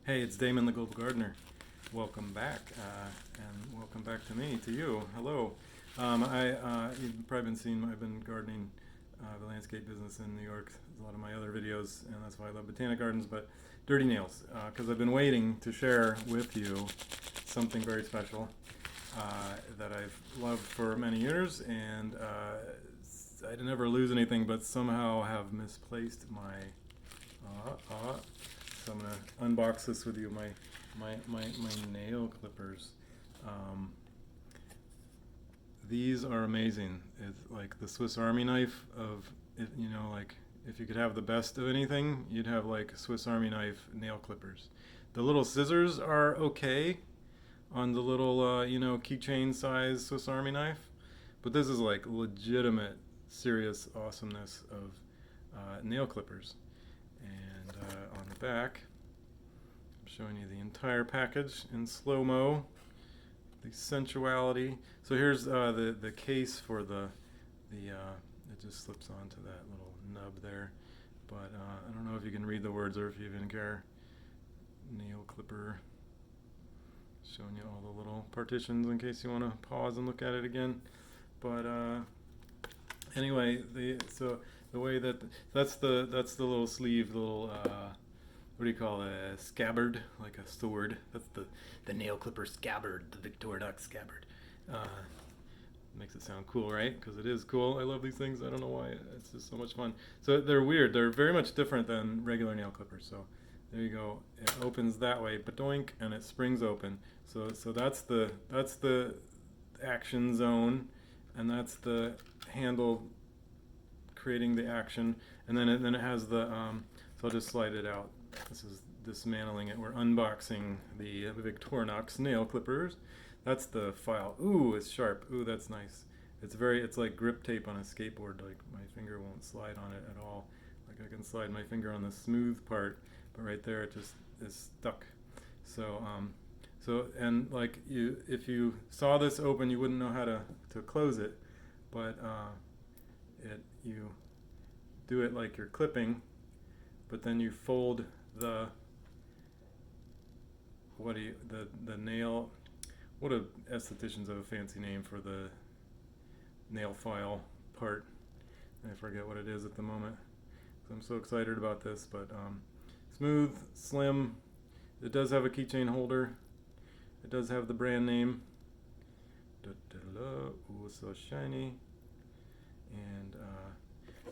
Hey, it's Damon the Global Gardener. Welcome back, and welcome back to me, to you. Hello. You've probably been seeing, I've been gardening the landscape business in New York. There's a lot of my other videos, and that's why I love botanic gardens, but dirty nails, because I've been waiting to share with you something very special that I've loved for many years, and I never lose anything, but somehow have misplaced my so I'm gonna unbox this with you. My nail clippers. Um, these are amazing. It's like the Swiss Army knife of it, like if you could have the best of anything, you'd have like Swiss Army knife nail clippers. The little scissors are okay on the little keychain size Swiss Army knife, but this is like legitimate, serious awesomeness of nail clippers. And on the back, I'm showing you the entire package in slow-mo, the sensuality. So here's the case for it just slips onto that little nub there. But I don't know if you can read the words or if you even care. Nail clipper. Showing you all the little partitions in case you want to pause and look at it again. But anyway, so the way that's the little sleeve, little what do you call a scabbard, like a sword. That's the nail clipper scabbard, the Victorinox scabbard. Makes it sound cool, right? Because it is cool. I love these things. I don't know why. It's just so much fun. So they're weird. They're very much different than regular nail clippers. So there you go. It opens that way, badoink, and it springs open. So that's the action zone, and that's the handle creating the action, and then it has the so I'll just slide it out. This is dismantling it. We're unboxing the Victorinox nail clippers. That's the file. Ooh, it's sharp. Ooh, that's nice. It's like grip tape on a skateboard. Like my finger won't slide on it at all. Like I can slide my finger on the smooth part, but right there it just is stuck. So and like if you saw this open, you wouldn't know how to close it, but you do it like you're clipping, but then you fold the nail. What a estheticians have a fancy name for the nail file part. I forget what it is at the moment. So I'm so excited about this, but smooth, slim. It does have a keychain holder. It does have the brand name. Ooh, so shiny.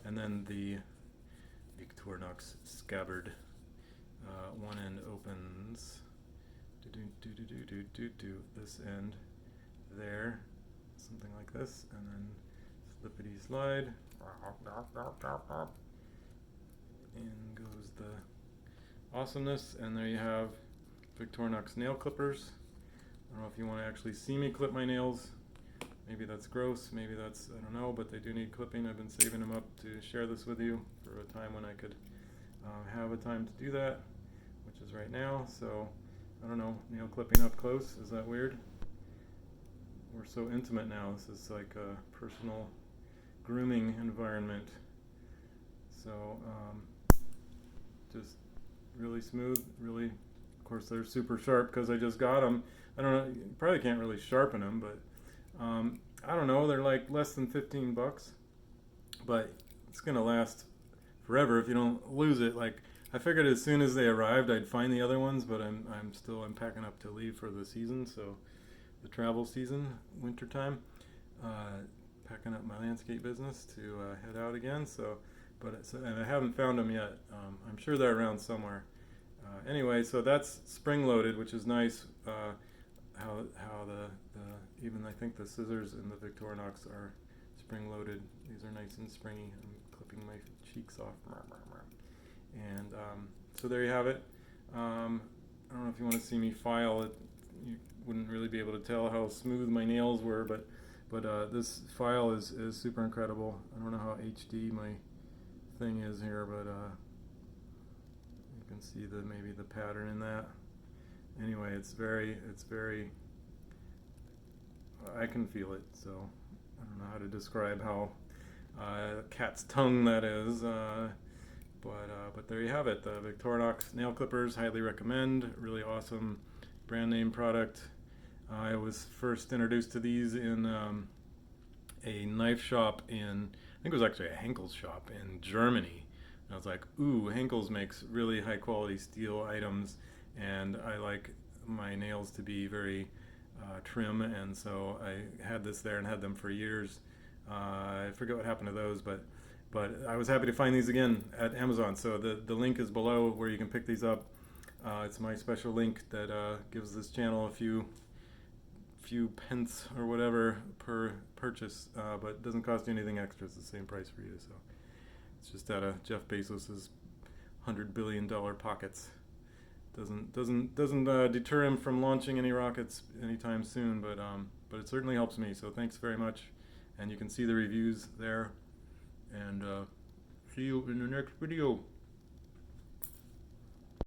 And then the Victorinox scabbard. One end opens. This end there, something like this, and then slippity slide. In goes the awesomeness, and there you have Victorinox nail clippers. I don't know if you want to actually see me clip my nails. Maybe that's gross, maybe that's, I don't know, but they do need clipping. I've been saving them up to share this with you for a time when I could have a time to do that, which is right now. So I don't know, nail clipping up close, is that weird? We're so intimate now. This is like a personal grooming environment. So just really smooth, really, of course they're super sharp because I just got them. I don't know, you probably can't really sharpen them, but I don't know, they're like less than $15, but it's gonna last forever if you don't lose it. Like I figured as soon as they arrived I'd find the other ones, but I'm packing up to leave for the season, so the travel season, winter time, packing up my landscape business to head out again. And I haven't found them yet. I'm sure they're around somewhere. Anyway, so that's spring loaded, which is nice. How the even I think the scissors in the Victorinox are spring loaded. These are nice and springy. I'm clipping my cheeks off. And so there you have it. I don't know if you want to see me file it. You wouldn't really be able to tell how smooth my nails were, but this file is super incredible. I don't know how HD my thing is here, but you can see maybe the pattern in that. Anyway, it's very I can feel it, so I don't know how to describe how cat's tongue that is, But there you have it. The Victorinox nail clippers, highly recommend. Really awesome brand name product. I was first introduced to these in a knife shop in, I think it was actually a Henkel's shop in Germany. And I was like, ooh, Henkel's makes really high quality steel items, and I like my nails to be very trim, and so I had this there and had them for years. I forget what happened to those, but I was happy to find these again at Amazon. So the link is below where you can pick these up. It's my special link that gives this channel a few pence or whatever per purchase, but it doesn't cost you anything extra. It's the same price for you. So it's just out of Jeff Bezos's $100 billion pockets. Doesn't deter him from launching any rockets anytime soon, but it certainly helps me. So thanks very much, and you can see the reviews there. And see you in the next video.